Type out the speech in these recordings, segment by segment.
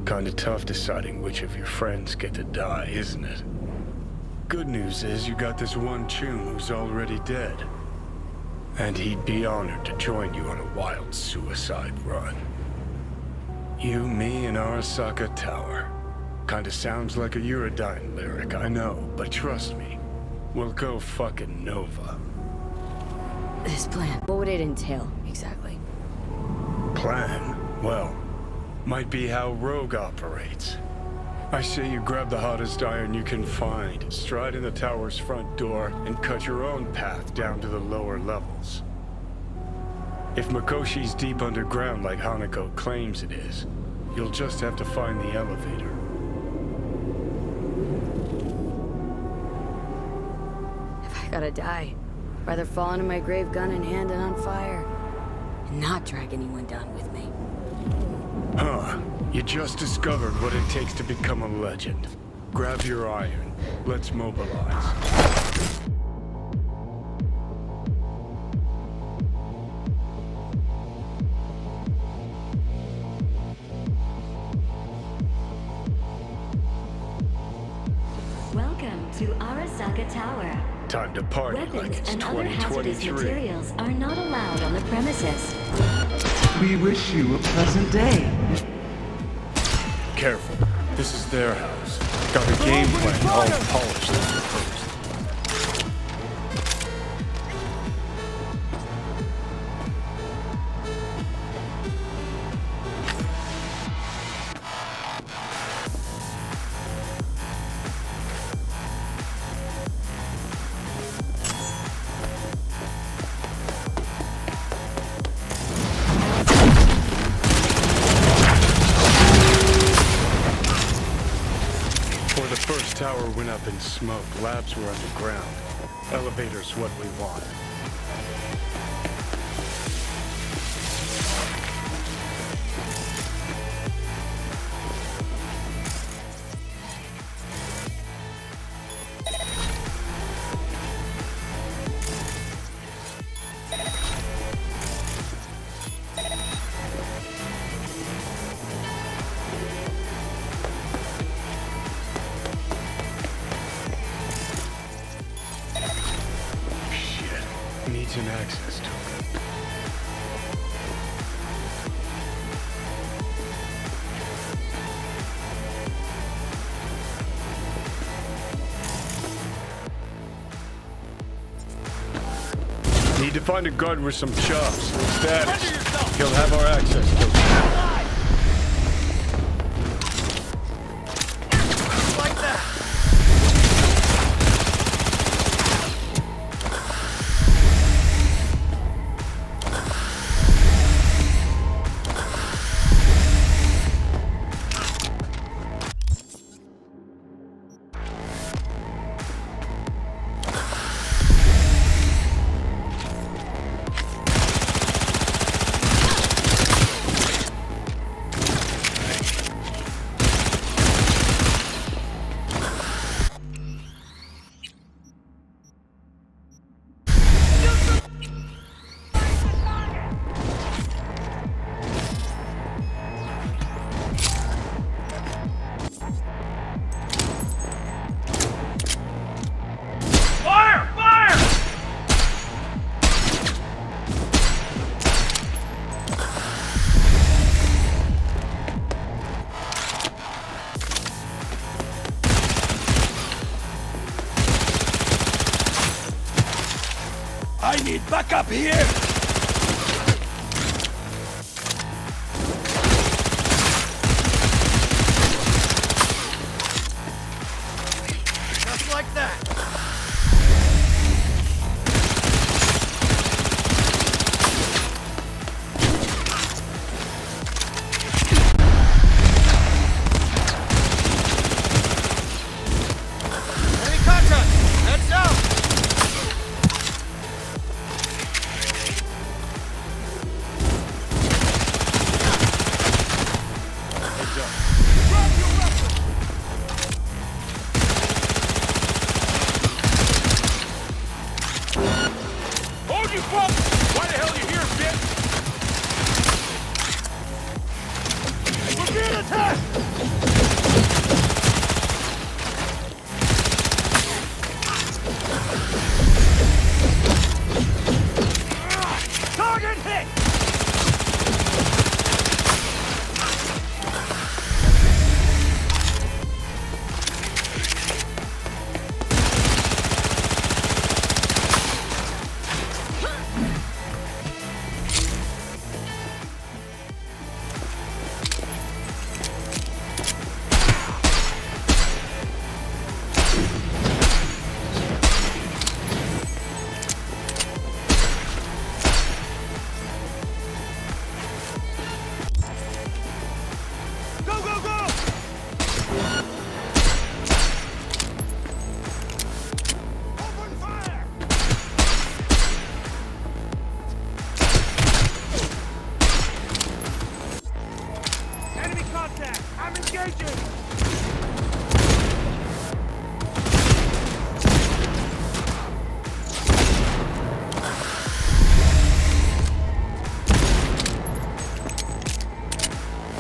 Kinda tough deciding which of your friends get to die, isn't it? Good news is you got this one chum who's already dead. And he'd be honored to join you on a wild suicide run. You, me, and Arasaka Tower. Kinda sounds like a Eurodyne lyric, I know, but trust me, we'll go fucking Nova. This plan, what would it entail, exactly? Plan? Well, might be how Rogue operates. I say you grab the hottest iron you can find, stride in the tower's front door, and cut your own path down to the lower levels. If Mikoshi's deep underground like Hanako claims it is, you'll just have to find the elevator. If I gotta die, rather fall into my grave gun in hand and on fire, and not drag anyone down with me. Huh. You just discovered what it takes to become a legend. Grab your iron. Let's mobilize. Welcome to Arasaka Tower. Time to party like Weapons it's and other hazardous 2023. materials are not allowed on the premises. We wish you a pleasant day. Careful. This is their house. Got a game plan all polished and proposed. First tower went up in smoke. Labs were underground. Elevator's what we want. Needs an access token. Need to find a guard with some chops. Status. He'll have our access token. I need backup here! Just like that! Enemy contact! Heads out! Hold you, fuck! Why the hell you here, bitch? We're being attacked! Engaging!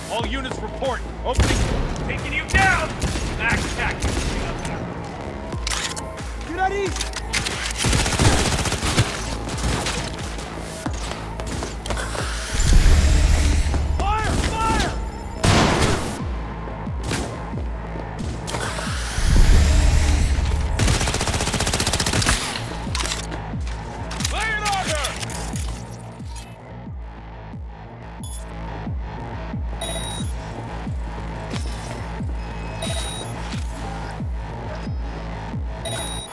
All units report. Opening. Taking you down! Max tactics. Get at east! Fire! Fire! Lay it on her!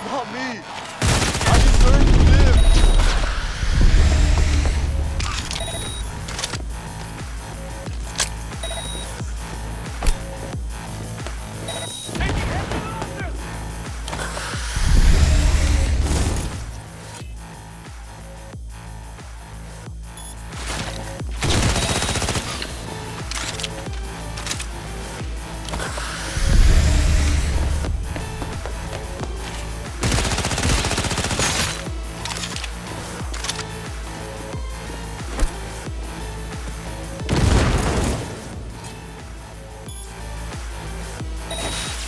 Not me! I deserve to live! Taking heavy losses!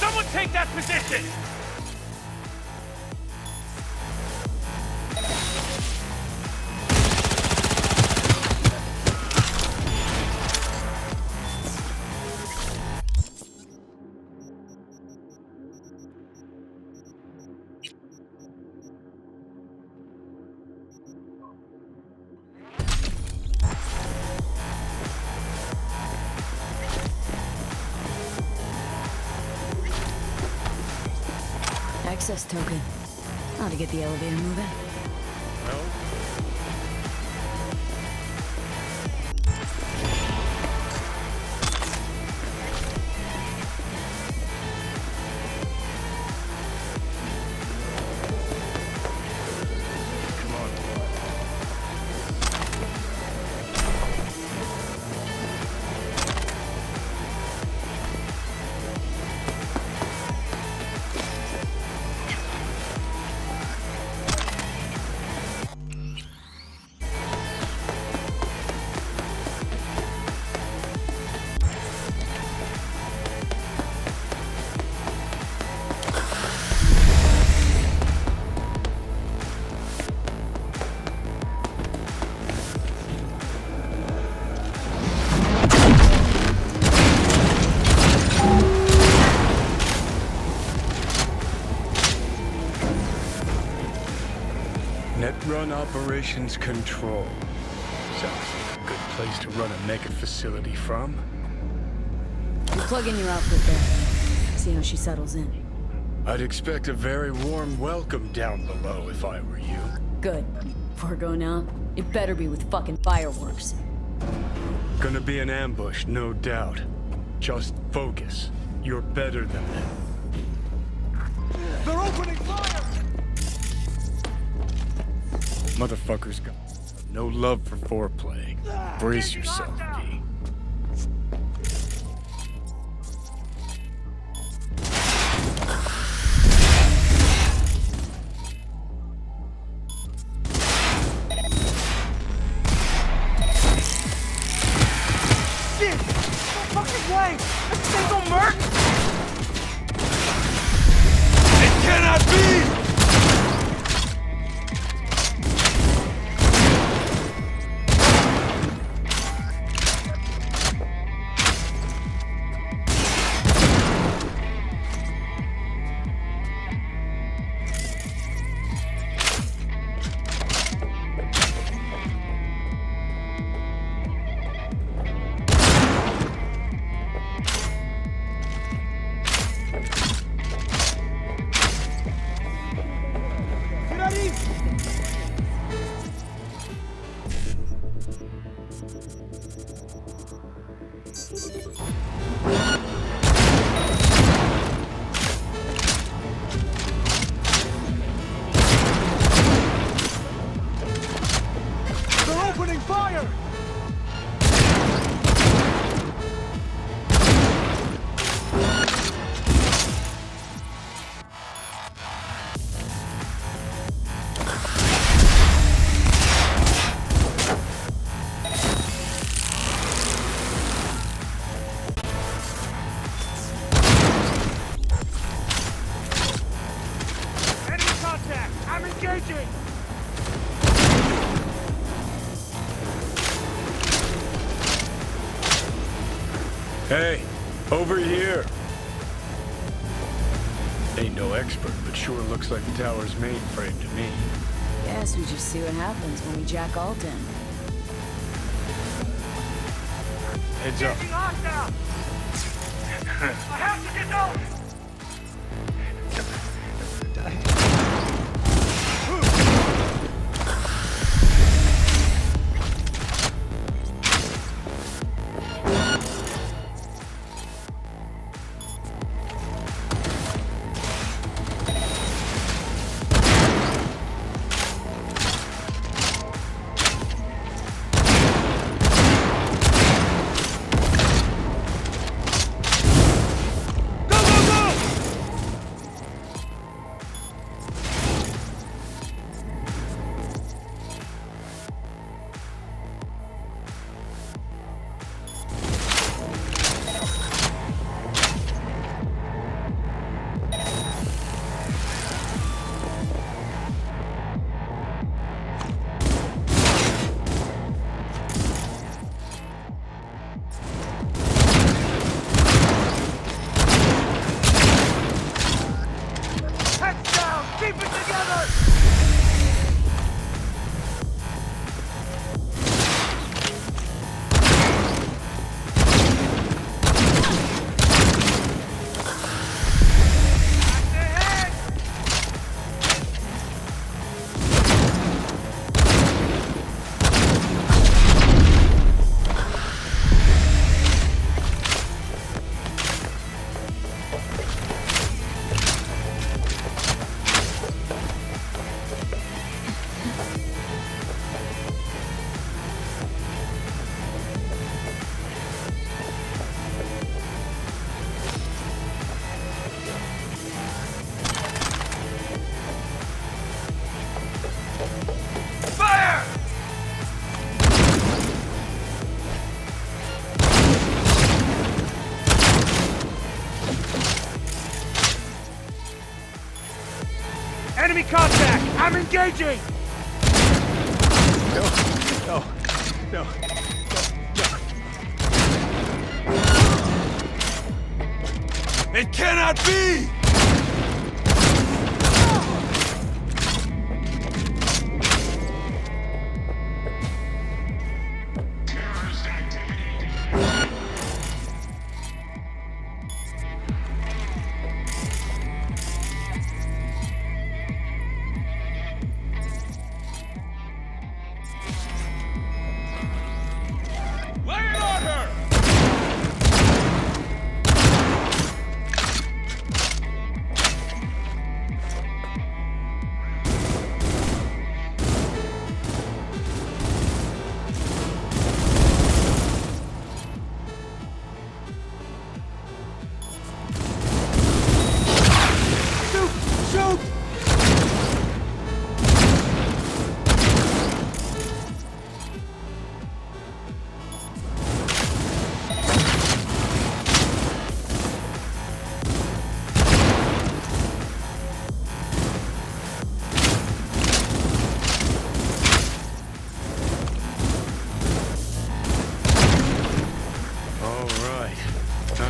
Someone take that position! Access token. Ought to get the elevator moving. Net Run Operations Control. Sounds like a good place to run a mega facility from. You plug in your outfit there. See how she settles in. I'd expect a very warm welcome down below if I were you. Good. Before I go now, it better be with fucking fireworks. Gonna be an ambush, no doubt. Just focus. You're better than them. They're opening fire! Motherfuckers got no love for foreplay. Brace yourself, Geek. Shit! No fucking way! This thing don't work! It cannot be! Hey, over here! Ain't no expert, but sure looks like the tower's mainframe to me. Guess we just see what happens when we jack Alton. Heads up. I have to get out! Enemy contact! I'm engaging! No, no, no, no. It cannot be!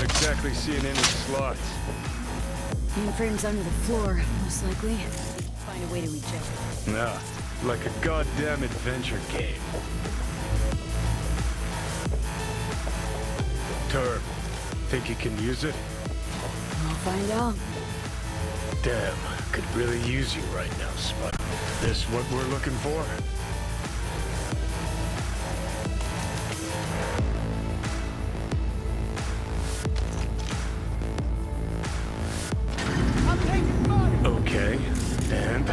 Exactly seeing any slots. Mainframe's under the floor, most likely. Find a way to eject it. Nah, like a goddamn adventure game. Turb, think you can use it? I'll find out. Damn, could really use you right now, Spud. This what we're looking for? Okay, and?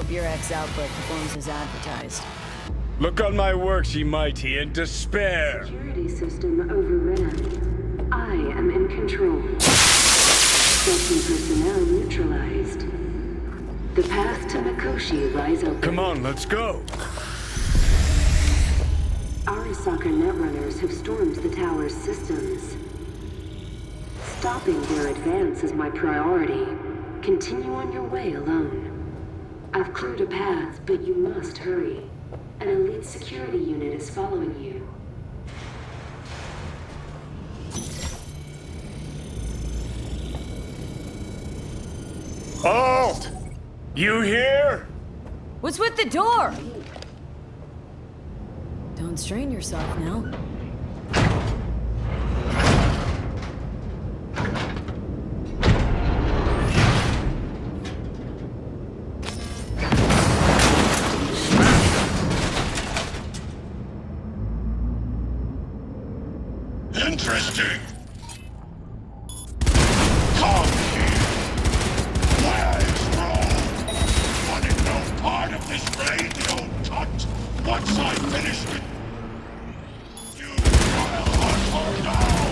hope your ex-output performs as advertised. Look on my works, ye mighty, and despair! Security system overridden. I am in control. Certain personnel neutralized. The path to Mikoshi lies open. Come on, let's go! Arasaka netrunners have stormed the tower's systems. Stopping their advance is my priority. Continue on your way alone. I've cleared a path, but you must hurry. An elite security unit is following you. Halt! You here? What's with the door? Don't strain yourself now. Interesting. Come here. Where is Rome? Wanted no part of this radio cut. Once I finish with you, I'll hunt her down.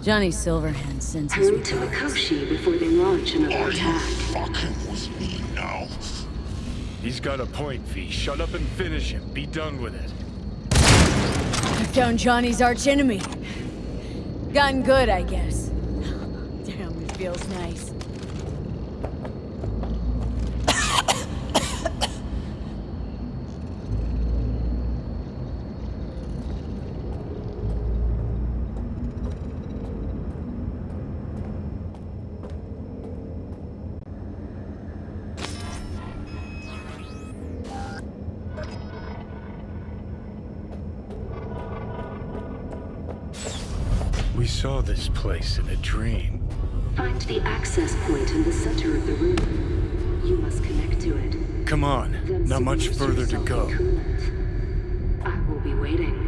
Johnny Silverhand sends his Hurry to Mikoshi before they launch another Are you attack. fucking with me now? He's got a point, V. Shut up and finish him. Be done with it. Took down Johnny's archenemy. Gotten good, I guess. Damn, it feels nice. We saw this place in a dream. Find the access point in the center of the room. You must connect to it. Come on, Then not much submerge further to yourself go. in coolant. I will be waiting.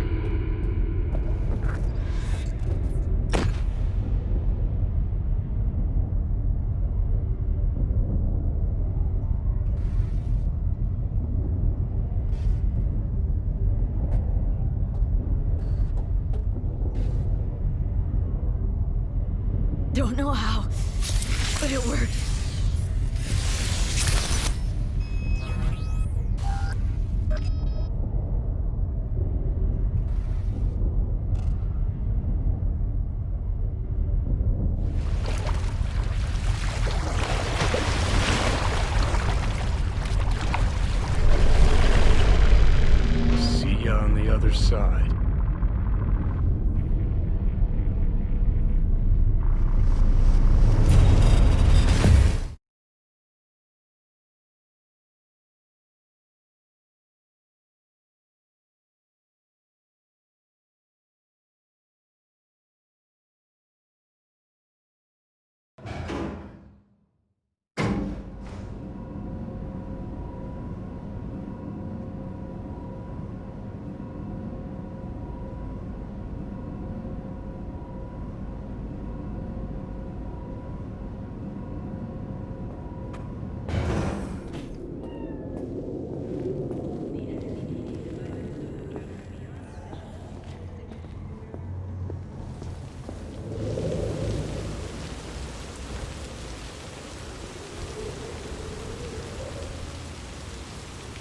Don't know how, but it worked. See ya on the other side.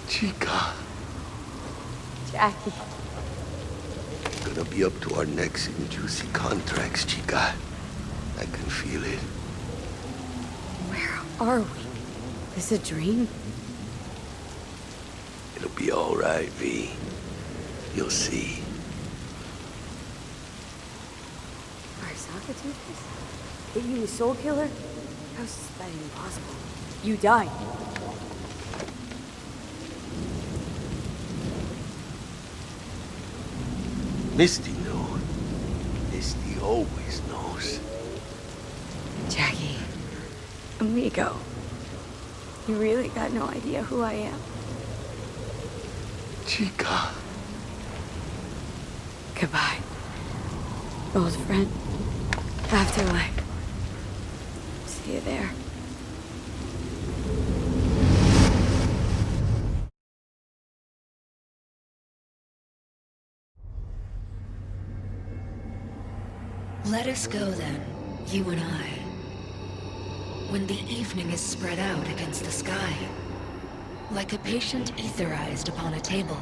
Chica, Jackie. gonna be up to our necks in juicy contracts, Chica. I can feel it. Where are we? This a dream? It'll be all right, V. You'll see. Arasaka did this? Hit you with Soul Killer? How's that even possible? You died. Misty knew. Misty always knows. Jackie, amigo, you really got no idea who I am. Chica. Goodbye, old friend. Afterlife. See you there. Let us go then, you and I. When the evening is spread out against the sky, like a patient etherized upon a table.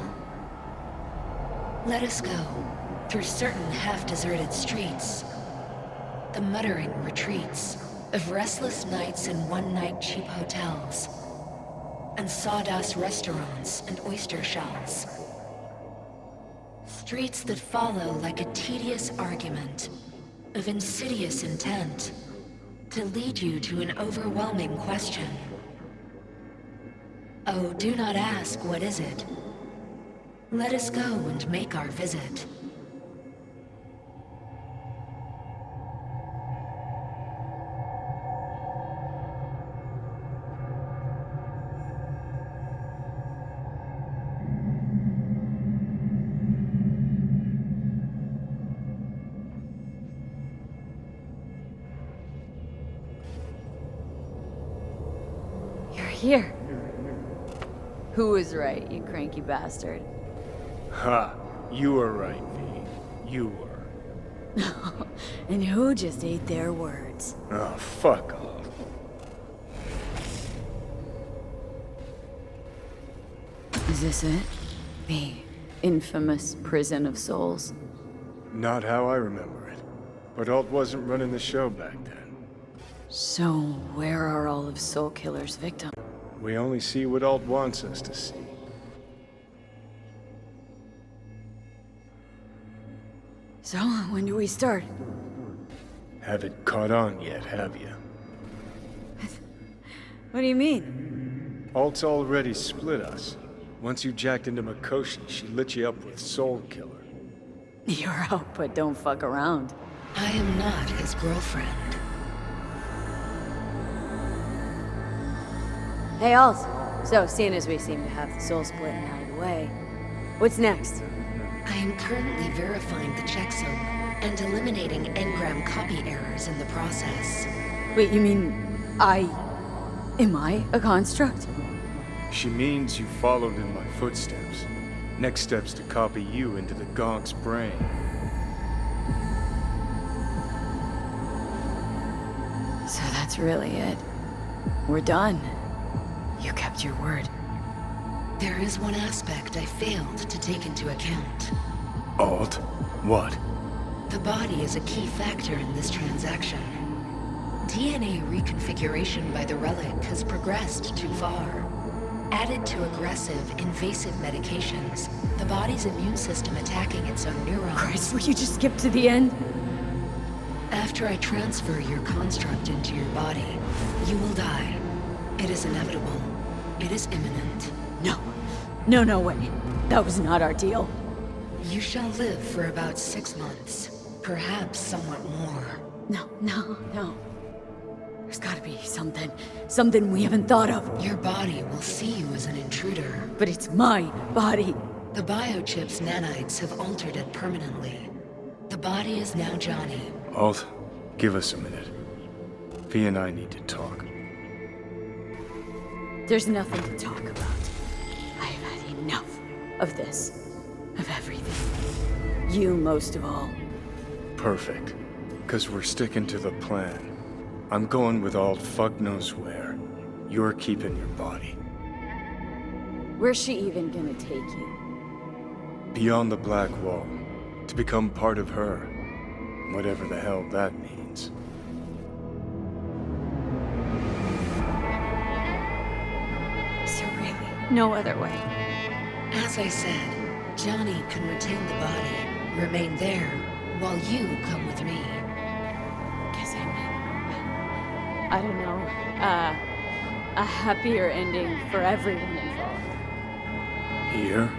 Let us go through certain half-deserted streets, the muttering retreats of restless nights in one-night cheap hotels, and sawdust restaurants and oyster shells. Streets that follow like a tedious argument of insidious intent to lead you to an overwhelming question. Oh, do not ask, what is it? Let us go and make our visit. Here. Who was right, you cranky bastard? Ha! You were right, V. You were. And who just ate their words? Oh, fuck off. Is this it? The infamous prison of souls? Not how I remember it. But Alt wasn't running the show back then. So, where are all of Soul Killer's victims? We only see what Alt wants us to see. So, when do we start? Haven't caught on yet, have you? What do you mean? Alt's already split us. Once you jacked into Mikoshi, she lit you up with Soul Killer. You're out, but don't fuck around. I am not his girlfriend. Hey, Alt. So, seeing as we seem to have the soul splitting out of the way, what's next? I am currently verifying the checksum and eliminating engram copy errors in the process. Wait, you mean am I a construct? She means you followed in my footsteps. Next step's to copy you into the Gonk's brain. So that's really it. We're done. You kept your word. There is one aspect I failed to take into account. Alt? What? The body is a key factor in this transaction. DNA reconfiguration by the relic has progressed too far. Added to aggressive, invasive medications, the body's immune system attacking its own neurons. Christ, will you just skip to the end? After I transfer your construct into your body, you will die. It is inevitable. It is imminent. No way. That was not our deal. You shall live for about 6 months, perhaps somewhat more. No. There's gotta be something we haven't thought of. Your body will see you as an intruder. But it's my body. The biochip's nanites have altered it permanently. The body is now Johnny. Alt, give us a minute. V and I need to talk. There's nothing to talk about. I've had enough of this. Of everything. You most of all. Perfect. 'Cause we're sticking to the plan. I'm going with Alt fuck knows where. You're keeping your body. Where's she even gonna take you? Beyond the Black Wall. To become part of her. Whatever the hell that means. So really, no other way. As I said, Johnny can retain the body, remain there, while you come with me. Guess I don't know, a happier ending for everyone involved. Here,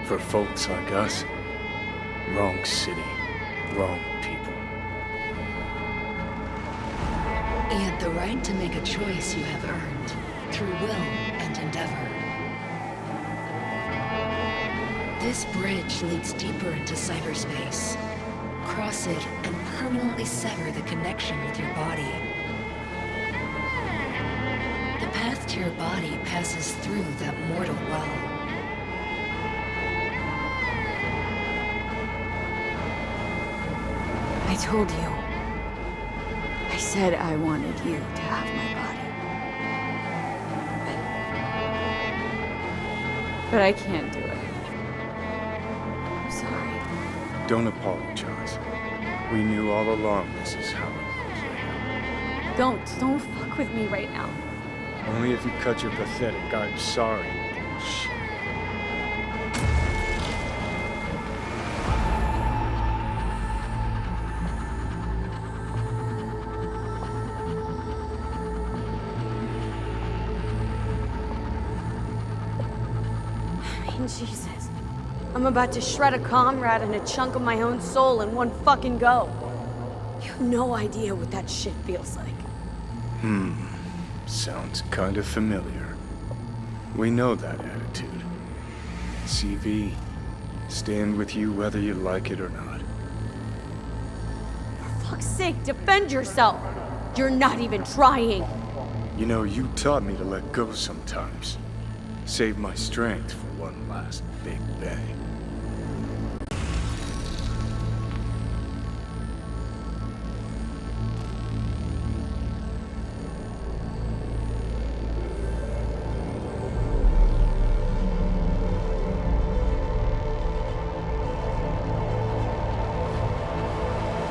for folks like us, wrong city, wrong people. And the right to make a choice you have earned, through will and endeavor. This bridge leads deeper into cyberspace. Cross it and permanently sever the connection with your body. The path to your body passes through that mortal well. I told you. I said I wanted you to have my body. But I can't do it. I'm sorry. Don't apologize. We knew all along this is how it would play out. Don't fuck with me right now. Only if you cut your pathetic "I'm sorry" bullshit. Jesus. I'm about to shred a comrade and a chunk of my own soul in one fucking go. You have no idea what that shit feels like. Sounds kind of familiar. We know that attitude. CV, stand with you whether you like it or not. For fuck's sake, defend yourself! You're not even trying! You know, you taught me to let go sometimes. Save my strength for one last big bang.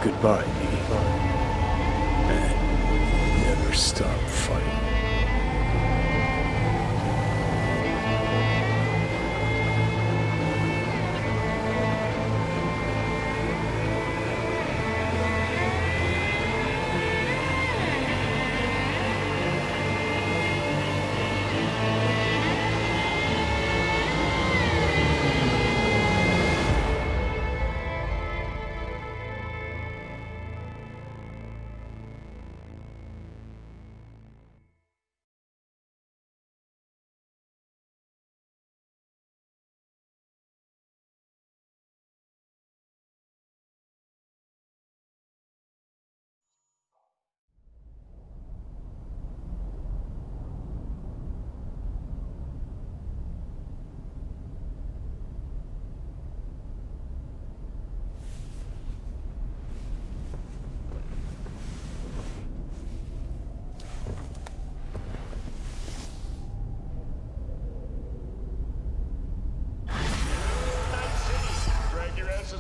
Goodbye, E. And never stop fighting.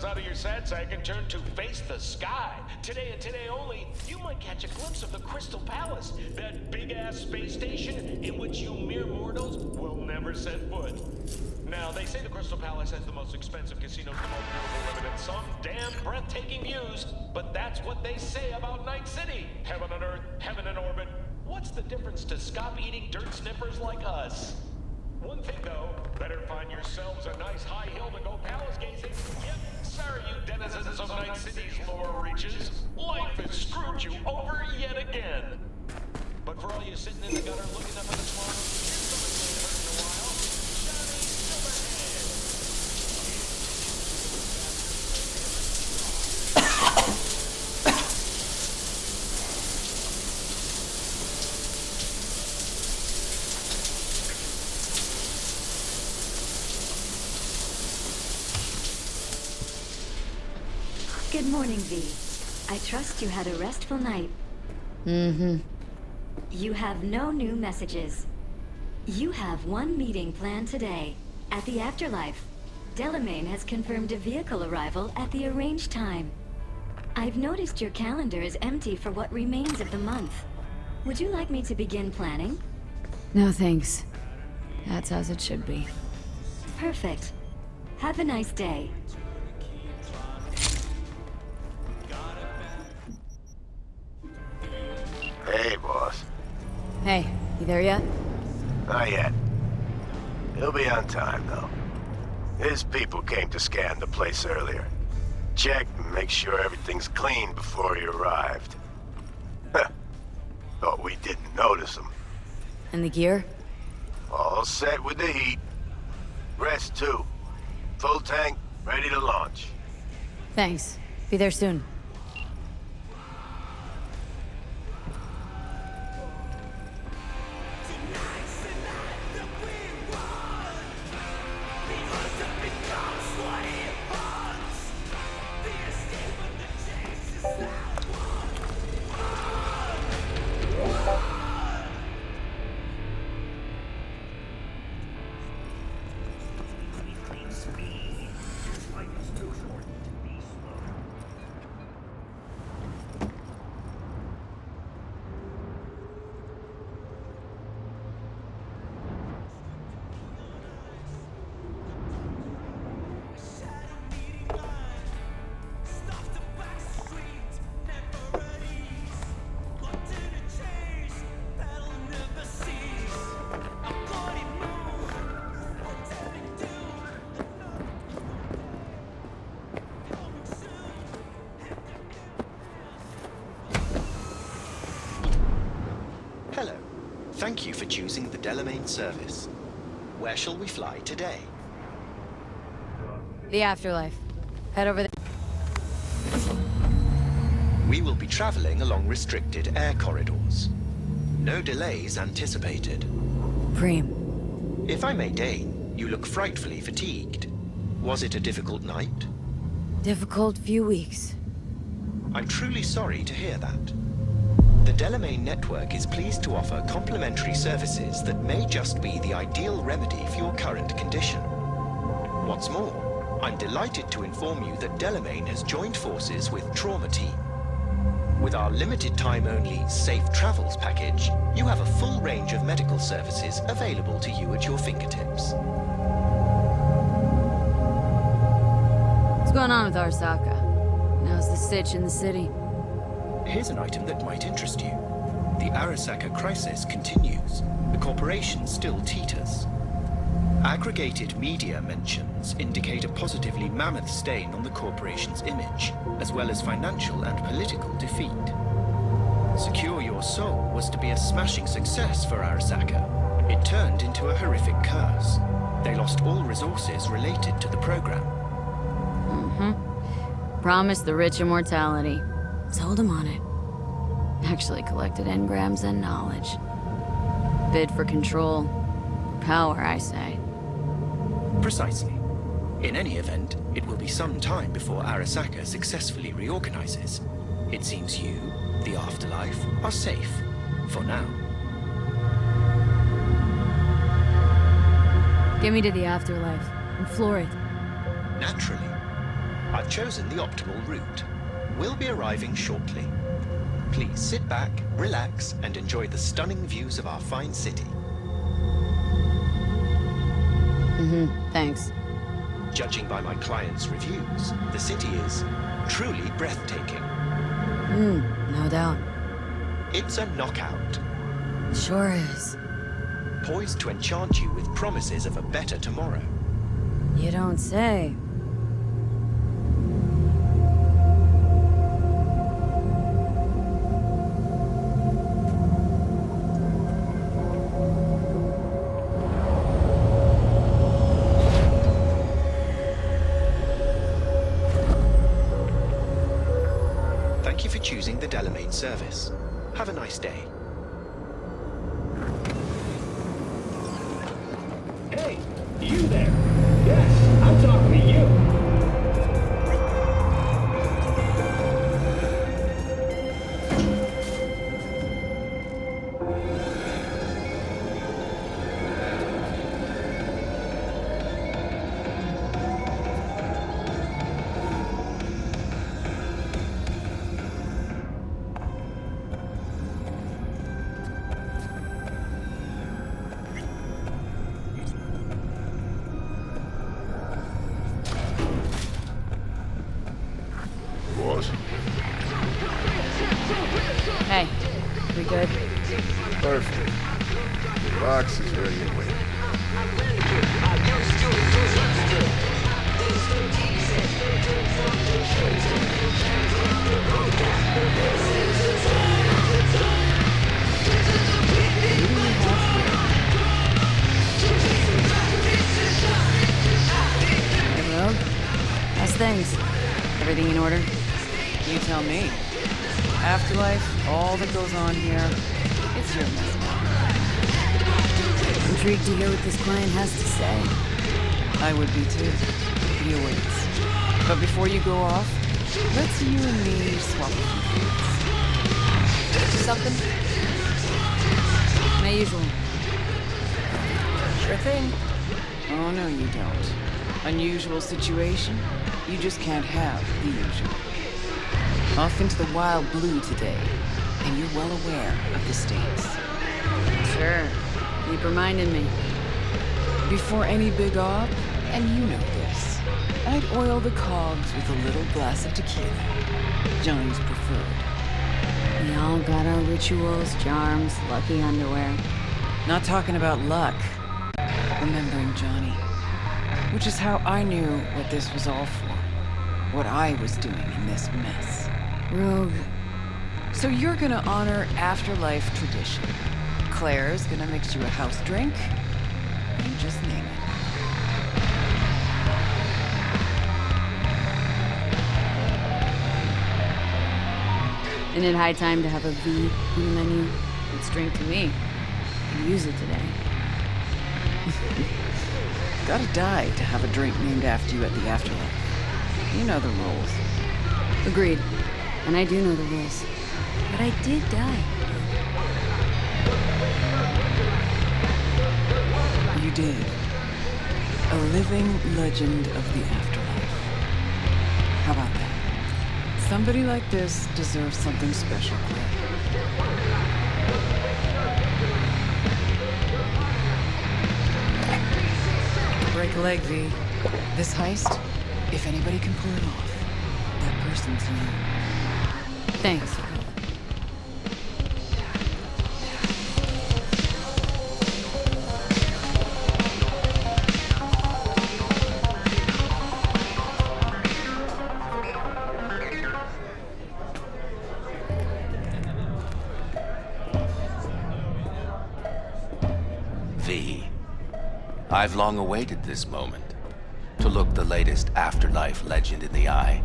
Out of your sad sack and turn to face the sky. Today and today only, you might catch a glimpse of the Crystal Palace, that big-ass space station in which you mere mortals will never set foot. Now, they say the Crystal Palace has the most expensive casinos, the most beautiful women, and some damn breathtaking views, but that's what they say about Night City. Heaven on Earth, heaven in orbit. What's the difference to scop-eating dirt sniffers like us? One thing, though, better find yourselves a nice high hill to go palace gazing. Yep, sorry, you denizens of Night City's lower reaches. Life has screwed you over yet again. But for all you sitting in the gutter looking up at the small, here's something you ain't heard in a while. Johnny Good morning, V. I trust you had a restful night. Mm-hmm. You have no new messages. You have one meeting planned today, at the Afterlife. Delamain has confirmed a vehicle arrival at the arranged time. I've noticed your calendar is empty for what remains of the month. Would you like me to begin planning? No thanks. That's as it should be. Perfect. Have a nice day. Hey, boss. Hey, you there yet? Not yet. He'll be on time, though. His people came to scan the place earlier. Check and make sure everything's clean before he arrived. Thought we didn't notice him. And the gear? All set with the heat. Rest, too. Full tank, ready to launch. Thanks. Be there soon. Hello. Thank you for choosing the Delamain service. Where shall we fly today? The afterlife. Head over there. We will be traveling along restricted air corridors. No delays anticipated. Preem. If I may deign, you look frightfully fatigued. Was it a difficult night? Difficult few weeks. I'm truly sorry to hear that. The Delamain network is pleased to offer complimentary services that may just be the ideal remedy for your current condition. What's more, I'm delighted to inform you that Delamain has joined forces with Trauma Team. With our limited time-only Safe Travels package, you have a full range of medical services available to you at your fingertips. What's going on with Arasaka? How's the sitch in the city? Here's an item that might interest you. The Arasaka crisis continues. The corporation still teeters. Aggregated media mentions indicate a positively mammoth stain on the corporation's image, as well as financial and political defeat. Secure Your Soul was to be a smashing success for Arasaka. It turned into a horrific curse. They lost all resources related to the program. Promised the rich immortality. Sold him on it. Actually collected engrams and knowledge. Bid for control. Power, I say. Precisely. In any event, it will be some time before Arasaka successfully reorganizes. It seems you, the afterlife, are safe. For now. Get me to the afterlife. And floor it. Naturally. I've chosen the optimal route. We'll be arriving shortly. Please sit back, relax, and enjoy the stunning views of our fine city. Thanks. Judging by my clients' reviews, the city is truly breathtaking. No doubt. It's a knockout. Sure is. Poised to enchant you with promises of a better tomorrow. You don't say. Thank you for choosing the Delamain service. Have a nice day. Hey, you there? Yes, I'm talking to you. Hey, we good? Perfect. The box is ready to wait. Hey, Rogue. How's things? Everything in order? You tell me. Afterlife, all that goes on here, it's your mess. Intrigued to hear what this client has to say. I would be too. He awaits. But before you go off, let's you and me swap a few things. Something? My usual. Sure thing. Oh, no, you don't. Unusual situation? You just can't have the usual. Off into the wild blue today, and you're well aware of the stakes. Sure. Keep reminding me. Before any big op, and you know this, I'd oil the cogs with a little glass of tequila. Johnny's preferred. We all got our rituals, charms, lucky underwear. Not talking about luck. Remembering Johnny. Which is how I knew what this was all for. What I was doing in this mess. Rogue. So you're gonna honor afterlife tradition. Claire's gonna mix you a house drink. You just name it. Isn't it high time to have a V on the menu? It's drink to me. Can use it today. Gotta die to have a drink named after you at the afterlife. You know the rules. Agreed. And I do know the rules. But I did die. You did. A living legend of the afterlife. How about that? Somebody like this deserves something special, Claire. Break a leg, V. This heist, if anybody can pull it off, that person's you. Thanks. V. I've long awaited this moment. To look the latest afterlife legend in the eye.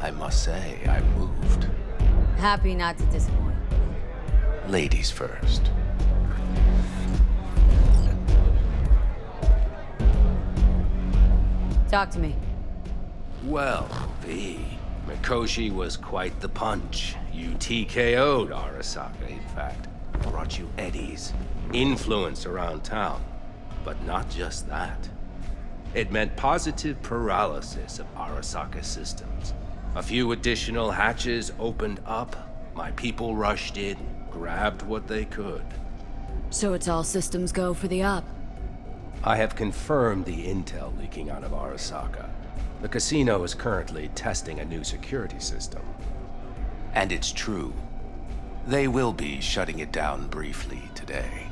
I must say, I'm moved. Happy not to disappoint. Ladies first. Talk to me. Well, V. Mikoshi was quite the punch. You TKO'd Arasaka, in fact. Brought you eddies. Influence around town. But not just that. It meant positive paralysis of Arasaka's systems. A few additional hatches opened up. My people rushed in, grabbed what they could. So it's all systems go for the op. I have confirmed the intel leaking out of Arasaka. The casino is currently testing a new security system. And it's true. They will be shutting it down briefly today.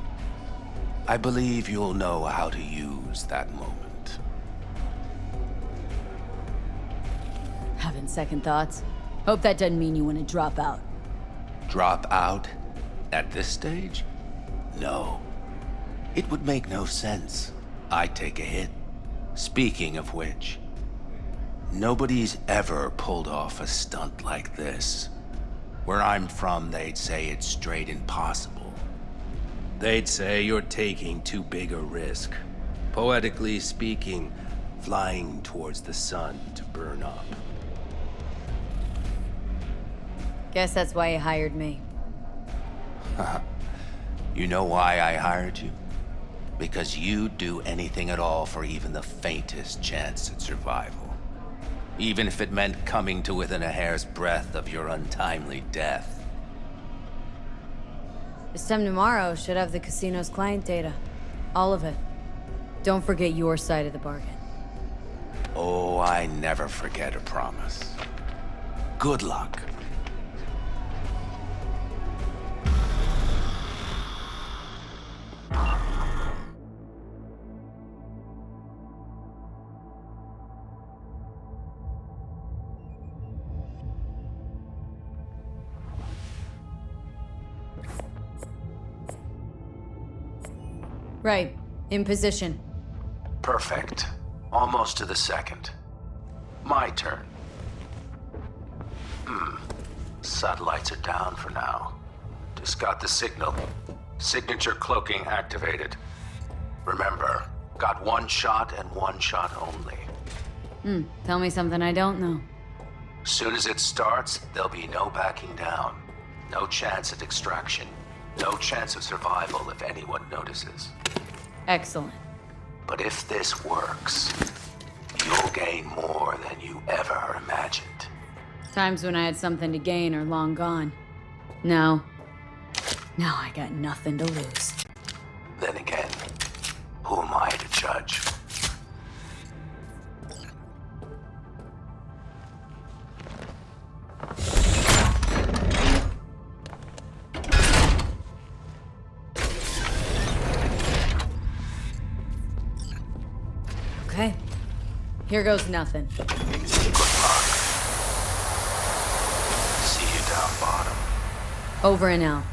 I believe you'll know how to use that moment. Having second thoughts? Hope that doesn't mean you want to drop out. Drop out? At this stage? No. It would make no sense. I'd take a hit. Speaking of which, nobody's ever pulled off a stunt like this. Where I'm from, they'd say it's straight impossible. They'd say you're taking too big a risk. Poetically speaking, flying towards the sun to burn up. Guess that's why you hired me. You know why I hired you? Because you'd do anything at all for even the faintest chance at survival. Even if it meant coming to within a hair's breadth of your untimely death. This time tomorrow should have the casino's client data. All of it. Don't forget your side of the bargain. Oh, I never forget a promise. Good luck. Right. In position. Perfect. Almost to the second. My turn. Satellites are down for now. Just got the signal. Signature cloaking activated. Remember, got one shot and one shot only. Tell me something I don't know. Soon as it starts, there'll be no backing down. No chance at extraction. No chance of survival if anyone notices. Excellent. But if this works, you'll gain more than you ever imagined. Times when I had something to gain are long gone. Now I got nothing to lose. Then again, who am I to judge? Okay. Here goes nothing. Good luck. See you down bottom. Over and out.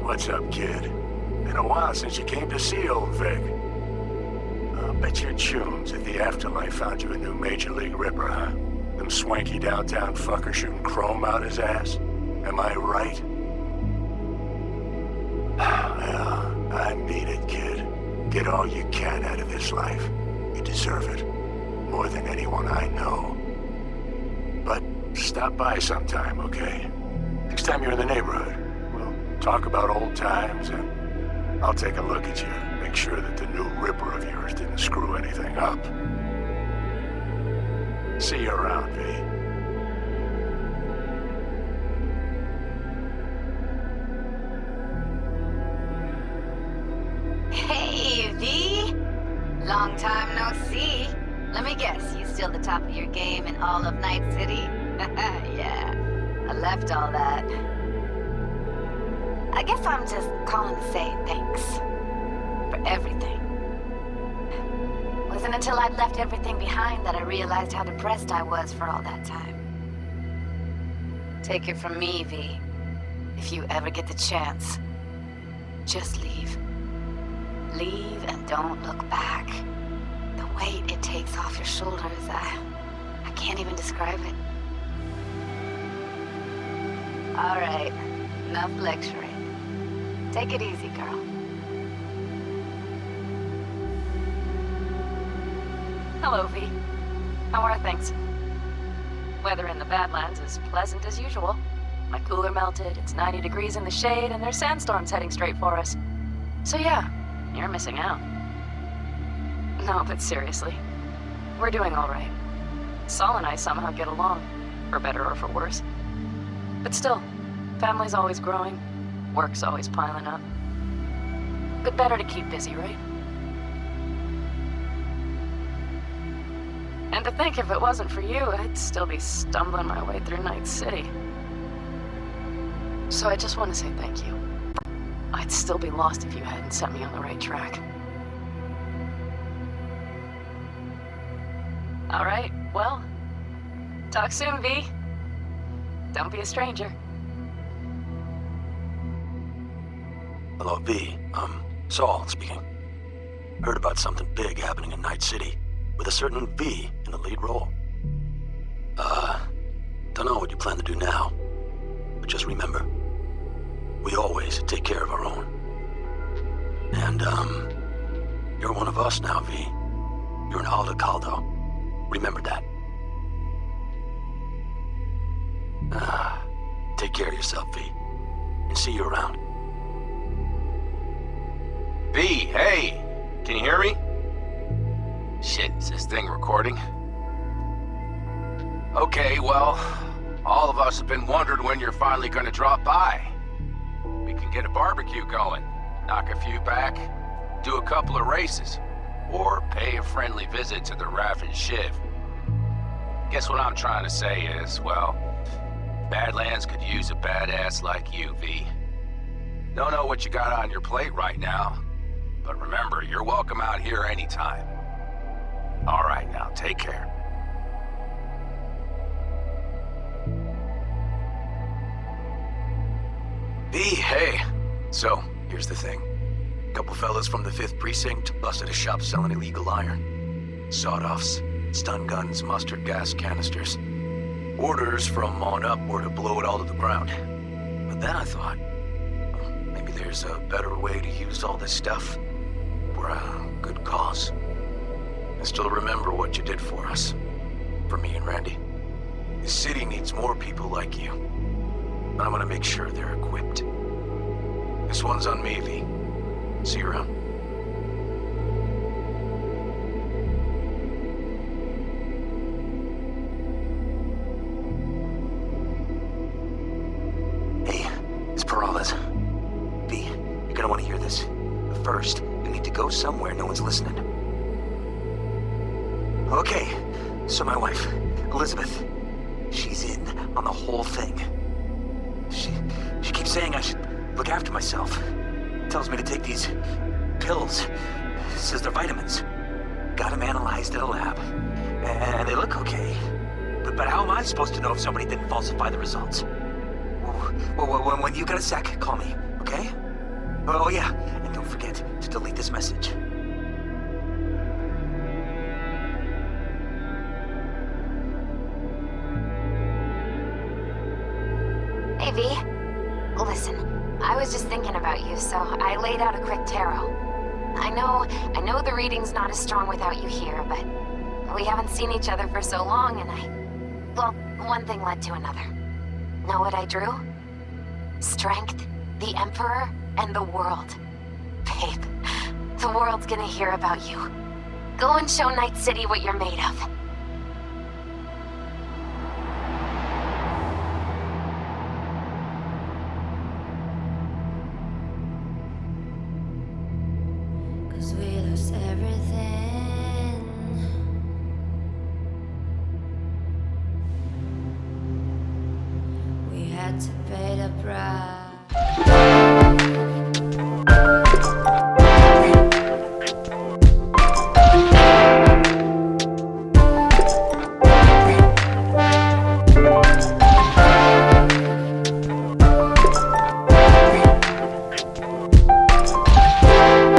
What's up, kid? Been a while since you came to see old Vic. I'll bet your chums at the Afterlife found you a new Major League Ripper, huh? Them swanky downtown fuckers shooting chrome out his ass. Am I right? Well, I mean it, kid. Get all you can out of this life. You deserve it. More than anyone I know. But stop by sometime, okay? Next time you're in the neighborhood. Talk about old times, and I'll take a look at you. Make sure that the new Ripper of yours didn't screw anything up. See you around, V. Hey, V! Long time no see. Let me guess, you still the top of your game in all of Night City? Yeah, I left all that. I guess I'm just calling to say thanks. For everything. Wasn't until I'd left everything behind that I realized how depressed I was for all that time. Take it from me, V. If you ever get the chance, just leave. Leave and don't look back. The weight it takes off your shoulders, I can't even describe it. All right, enough lecturing. Take it easy, girl. Hello, V. How are things? Weather in the Badlands is pleasant as usual. My cooler melted, it's 90 degrees in the shade, and there's sandstorms heading straight for us. So yeah, you're missing out. No, but seriously, we're doing all right. Saul and I somehow get along, for better or for worse. But still, family's always growing, work's always piling up. But better to keep busy, right? And to think if it wasn't for you, I'd still be stumbling my way through Night City. So I just want to say thank you. I'd still be lost if you hadn't set me on the right track. All right, well, talk soon, V. Don't be a stranger. Hello, V. Saul speaking. Heard about something big happening in Night City, with a certain V in the lead role. Don't know what you plan to do now, but just remember, we always take care of our own. And, you're one of us now, V. You're an Alda Caldo. Remember that. Take care of yourself, V. And see you around. V, hey! Can you hear me? Shit, is this thing recording? Okay, well, all of us have been wondering when you're finally gonna drop by. We can get a barbecue going, knock a few back, do a couple of races, or pay a friendly visit to the Raff and Shiv. Guess what I'm trying to say is, well, Badlands could use a badass like you, V. Don't know what you got on your plate right now, but remember, you're welcome out here anytime. All right, now, take care. V, hey. So, here's the thing. A couple fellas from the 5th Precinct busted a shop selling illegal iron. Sawed-offs, stun guns, mustard gas canisters. Orders from on up were to blow it all to the ground. But then I thought, well, maybe there's a better way to use all this stuff for a good cause. I still remember what you did for us. For me and Randy. The city needs more people like you. And I'm gonna make sure they're equipped. This one's on me, V. See you around. Hey, it's Peralez. V, you're gonna want to hear this. But first, you need to go somewhere no one's listening. Okay, so my wife, Elizabeth, she's in on the whole thing. She keeps saying I should look after myself. Tells me to take these pills. Says they're vitamins. Got them analyzed at a lab. And they look okay. But how am I supposed to know if somebody didn't falsify the results? When you got a sec, call me, okay? Oh yeah, and don't forget to delete this message. Hey, V. Listen, I was just thinking about you, so I laid out a quick tarot. I know the reading's not as strong without you here, but we haven't seen each other for so long, and well, one thing led to another. Know what I drew? Strength, the Emperor, and the world. Babe, the world's gonna hear about you. Go and show Night City what you're made of. To pay the price.